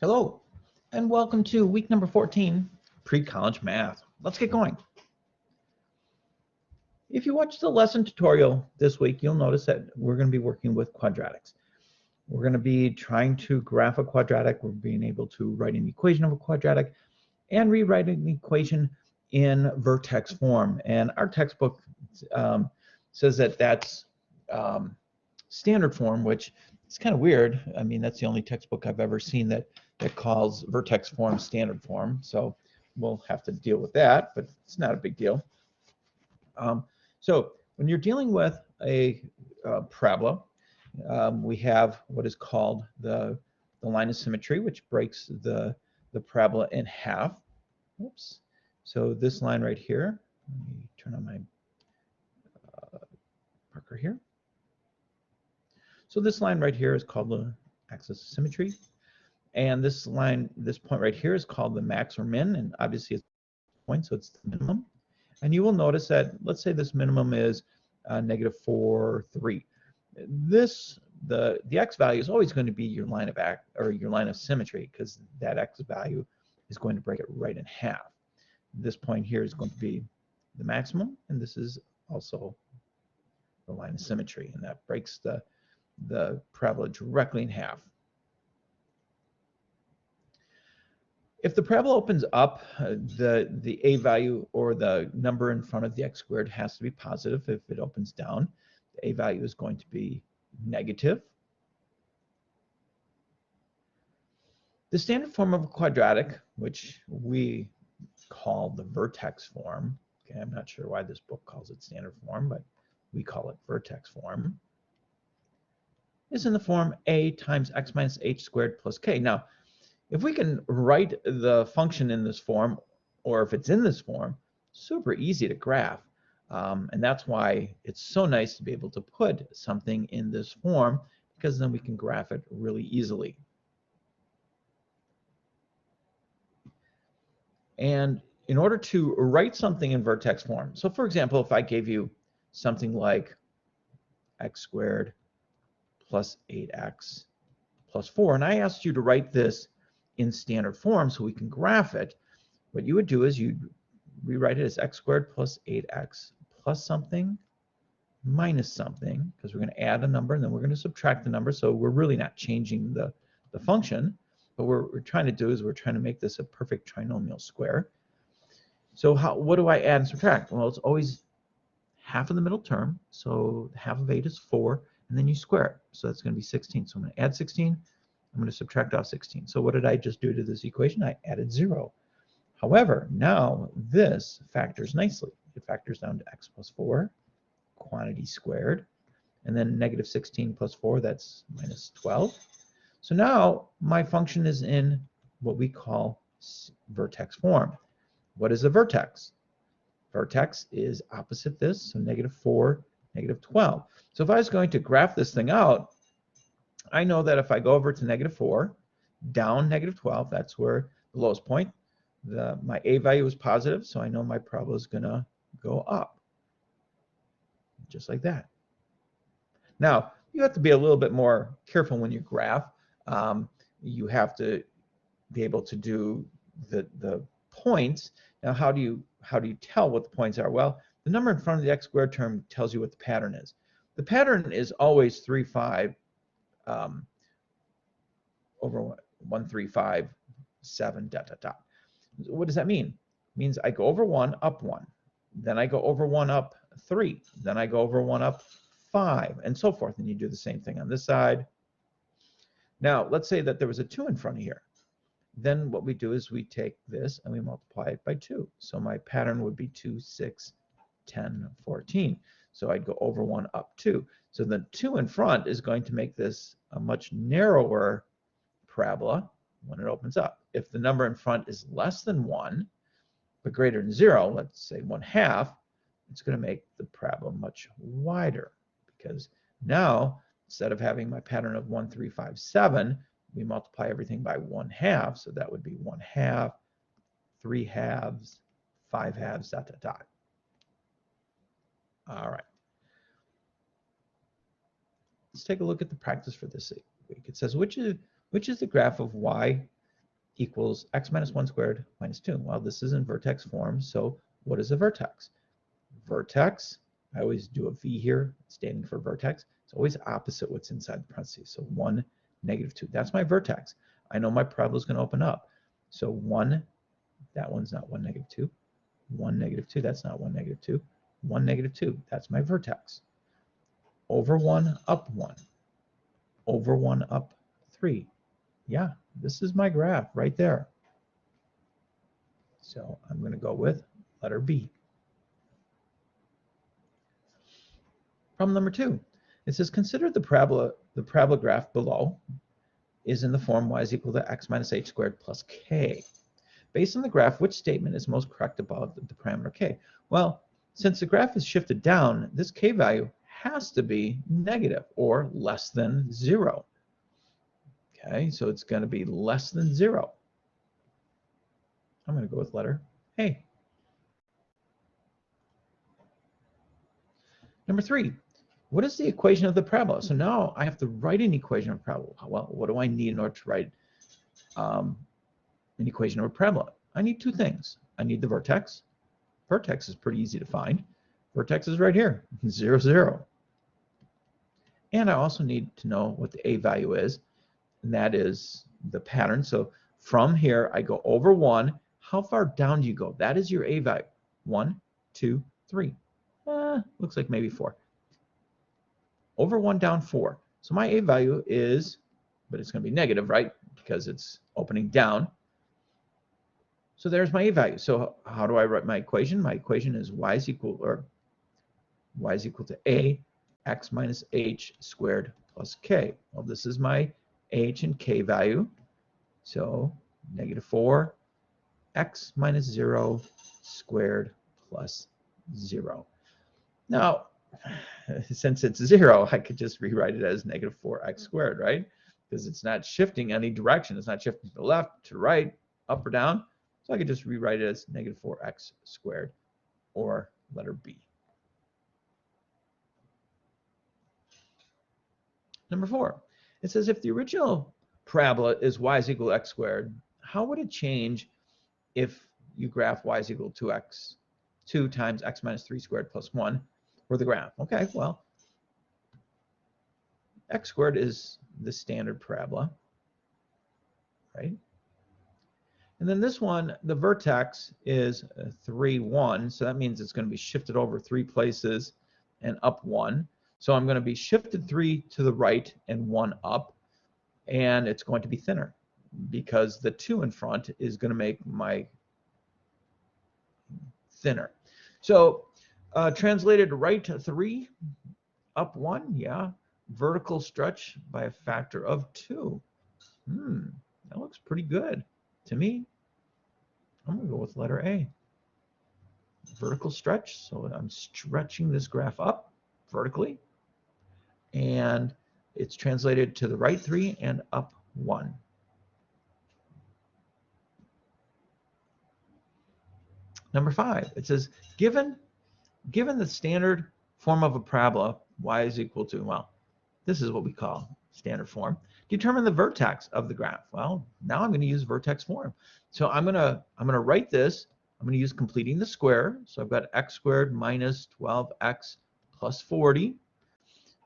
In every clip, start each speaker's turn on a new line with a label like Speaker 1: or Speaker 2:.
Speaker 1: Hello, and welcome to week number 14, pre-college math. Let's get going. If you watch the lesson tutorial this week, you'll notice that we're going to be working with quadratics. We're going to be trying to graph a quadratic. We're being able to write an equation of a quadratic and rewrite an equation in vertex form. And our textbook says that that's standard form, which is kind of weird. I mean, that's the only textbook I've ever seen that calls vertex form standard form. So we'll have to deal with that, but it's not a big deal. So when you're dealing with a parabola, we have what is called the line of symmetry, which breaks the parabola in half. Oops. So this line right here, let me turn on my marker here. So this line right here is called the axis of symmetry. And this line, this point right here is called the max or min, and obviously it's a point, so it's the minimum. And you will notice that, let's say this minimum is -4, 3. The x value is always going to be your line of your line of symmetry, because that x value is going to break it right in half. This point here is going to be the maximum, and this is also the line of symmetry, and that breaks the parabola directly in half. If the parabola opens up, the a value or the number in front of the x squared has to be positive. If it opens down, the a value is going to be negative. The standard form of a quadratic, which we call the vertex form, okay, I'm not sure why this book calls it standard form, but we call it vertex form, is in the form a times x minus h squared plus k. Now, if we can write the function in this form, or if it's in this form, super easy to graph. And that's why it's so nice to be able to put something in this form, because then we can graph it really easily. And in order to write something in vertex form, so for example, if I gave you something like x squared plus 8x plus 4, and I asked you to write this in standard form so we can graph it, what you would do is you'd rewrite it as x squared plus 8x plus something minus something, because we're going to add a number and then we're going to subtract the number, so we're really not changing the function. But what we're trying to do is we're trying to make this a perfect trinomial square. So what do I add and subtract? Well, it's always half of the middle term, so half of 8 is 4, and then you square it, so that's going to be 16. So I'm going to add 16, I'm going to subtract off 16. So what did I just do to this equation? I added 0. However, now this factors nicely. It factors down to x plus 4, quantity squared, and then negative 16 plus 4, that's minus 12. So now my function is in what we call vertex form. What is a vertex? Vertex is opposite this, so -4, -12. So if I was going to graph this thing out, I know that if I go over to -4, down -12, that's where the lowest point, my a value is positive, so I know my parabola is going to go up, just like that. Now, you have to be a little bit more careful when you graph. You have to be able to do the points. Now, how do you tell what the points are? Well, the number in front of the x squared term tells you what the pattern is. The pattern is always 3, 5 over 1, 3, 5, 7, dot, dot, dot. What does that mean? It means I go over 1, up 1. Then I go over 1, up 3. Then I go over 1, up 5, and so forth. And you do the same thing on this side. Now, let's say that there was a 2 in front of here. Then what we do is we take this and we multiply it by 2. So my pattern would be 2, 6, 10, 14. So I'd go over 1, up 2. So the 2 in front is going to make this a much narrower parabola when it opens up. If the number in front is less than 1, but greater than 0, let's say 1/2, it's going to make the parabola much wider, because now instead of having my pattern of 1, 3, 5, 7, we multiply everything by 1/2, so that would be 1/2, 3 halves, 5 halves, dot, dot, dot. All right. Let's take a look at the practice for this week. It says, which is the graph of y equals x minus 1 squared minus 2. Well, this is in vertex form, so what is a vertex? Vertex, I always do a V here, standing for vertex. It's always opposite what's inside the parentheses. So 1, negative 2. That's my vertex. I know my parabola is going to open up. So 1, that one's not 1, negative 2. 1, negative 2, that's not 1, negative 2. 1, negative 2, that's my vertex. Over 1, up 1. Over 1, up 3. Yeah, this is my graph right there. So I'm going to go with letter B. Problem number 2. It says consider the parabola graph below is in the form y is equal to x minus h squared plus k. Based on the graph, which statement is most correct above the parameter k? Well, since the graph is shifted down, this k value has to be negative or less than 0. Okay, so it's going to be less than 0. I'm going to go with letter A. Number 3, what is the equation of the parabola? So now I have to write an equation of a parabola. Well, what do I need in order to write an equation of a parabola? I need 2 things. I need the vertex. Vertex is pretty easy to find. Vertex is right here, 0, 0. And I also need to know what the A value is, and that is the pattern. So from here, I go over 1. How far down do you go? That is your A value. 1, 2, 3. Looks like maybe 4. Over 1, down 4. So my A value is, but it's going to be negative, right? Because it's opening down. So there's my A value. So how do I write my equation? My equation is y is equal to A x minus h squared plus k. Well, this is my h and k value. So negative 4 x minus 0 squared plus 0. Now, since it's 0, I could just rewrite it as negative 4x squared, right? Because it's not shifting any direction. It's not shifting to the left, to the right, up or down. So I could just rewrite it as negative 4x squared, or letter B. Number 4, it says if the original parabola is y is equal to x squared, how would it change if you graph y is equal to 2 times x minus 3 squared plus 1 for the graph? Okay, well, x squared is the standard parabola, right? And then this one, the vertex is 3, 1. So that means it's going to be shifted over 3 places and up 1. So I'm going to be shifted 3 to the right and 1 up. And it's going to be thinner because the 2 in front is going to make my thinner. So translated right 3, up 1, yeah. Vertical stretch by a factor of 2. That looks pretty good to me. I'm going to go with letter A. Vertical stretch. So I'm stretching this graph up vertically. And it's translated to the right 3 and up 1. Number 5, it says, given the standard form of a parabola, y is equal to, well, this is what we call standard form. Determine the vertex of the graph. Well, now I'm going to use vertex form. So I'm going to write this. I'm going to use completing the square. So I've got x squared minus 12x plus 40.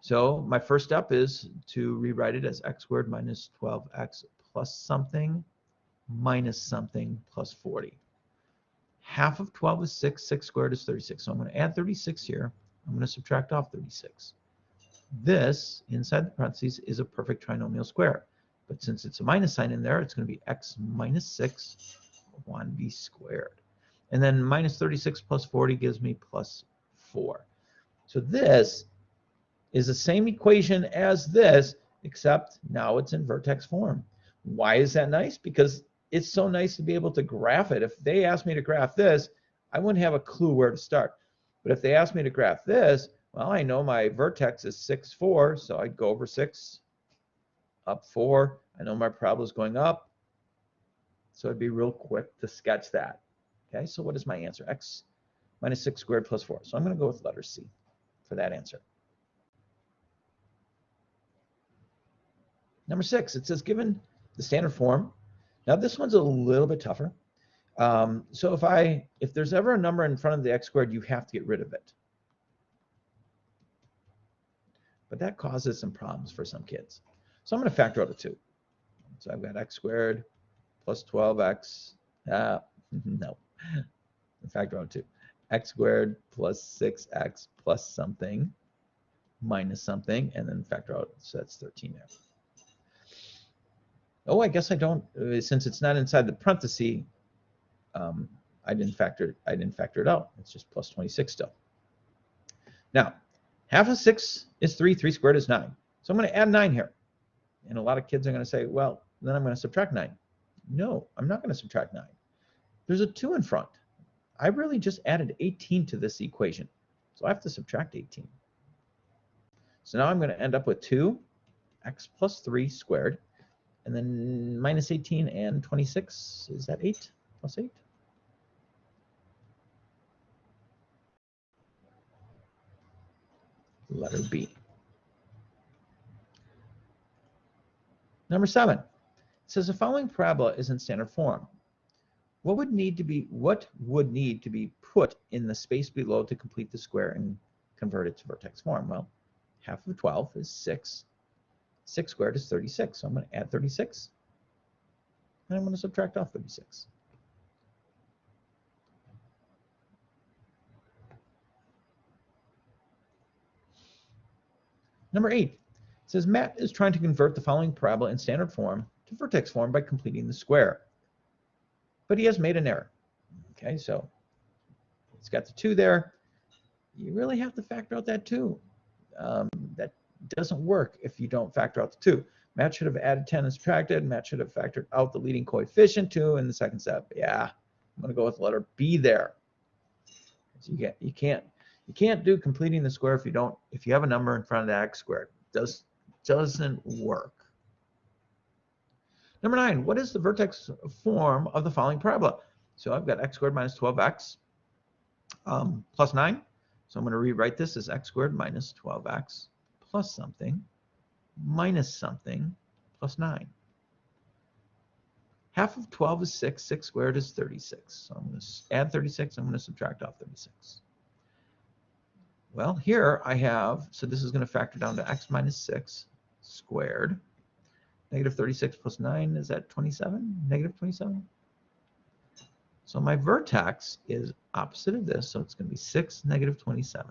Speaker 1: So my first step is to rewrite it as x squared minus 12x plus something minus something plus 40. Half of 12 is 6. 6 squared is 36. So I'm going to add 36 here. I'm going to subtract off 36. This, inside the parentheses, is a perfect trinomial square. But since it's a minus sign in there, it's going to be x minus 6 1b squared. And then minus 36 plus 40 gives me plus 4. So this is the same equation as this, except now it's in vertex form. Why is that nice? Because it's so nice to be able to graph it. If they asked me to graph this, I wouldn't have a clue where to start. But if they asked me to graph this, well, I know my vertex is 6, 4, so I'd go over 6, up 4. I know my parabola is going up, so it'd be real quick to sketch that. Okay, so what is my answer? X minus 6 squared plus 4. So I'm going to go with letter C for that answer. Number 6, it says given the standard form, Now this one's a little bit tougher. So if there's ever a number in front of the x squared, you have to get rid of it. But that causes some problems for some kids. So I'm going to factor out a 2. So I've got x squared plus 12x. No. Factor out 2. X squared plus 6x plus something minus something, and then factor out, so that's 13 there. Oh, I guess I don't, since it's not inside the parenthesis, I didn't factor it out. It's just plus 26 still. Now, half of 6 is 3, 3 squared is 9. So I'm going to add 9 here. And a lot of kids are going to say, well, then I'm going to subtract 9. No, I'm not going to subtract 9. There's a 2 in front. I really just added 18 to this equation. So I have to subtract 18. So now I'm going to end up with 2x plus 3 squared. And then minus 18 and 26, is that 8 plus 8? Letter B. Number 7, it says the following parabola is in standard form. What would need to be put in the space below to complete the square and convert it to vertex form? Well, half of 12 is 6. 6 squared is 36. So I'm going to add 36. And I'm going to subtract off 36. Number 8, it says Matt is trying to convert the following parabola in standard form to vertex form by completing the square. But he has made an error. Okay, so it's got the 2 there. You really have to factor out that 2. That doesn't work if you don't factor out the 2. Matt should have added 10 and subtracted. Matt should have factored out the leading coefficient 2 in the second step. Yeah, I'm going to go with letter B there. So you can't do completing the square if you have a number in front of the x squared. Doesn't work. Number 9, what is the vertex form of the following parabola? So I've got x squared minus 12x plus 9. So I'm going to rewrite this as x squared minus 12x plus something minus something plus 9. Half of 12 is 6. 6 squared is 36. So I'm going to add 36. I'm going to subtract off 36. Well, here I have, so this is going to factor down to x minus 6 squared. Negative 36 plus 9, is that 27? Negative 27? So my vertex is opposite of this, so it's going to be 6, negative 27.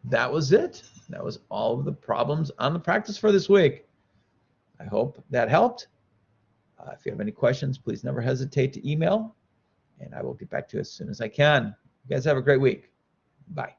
Speaker 1: That was it. That was all of the problems on the practice for this week. I hope that helped. If you have any questions, please never hesitate to email, and I will get back to you as soon as I can. You guys have a great week. Bye.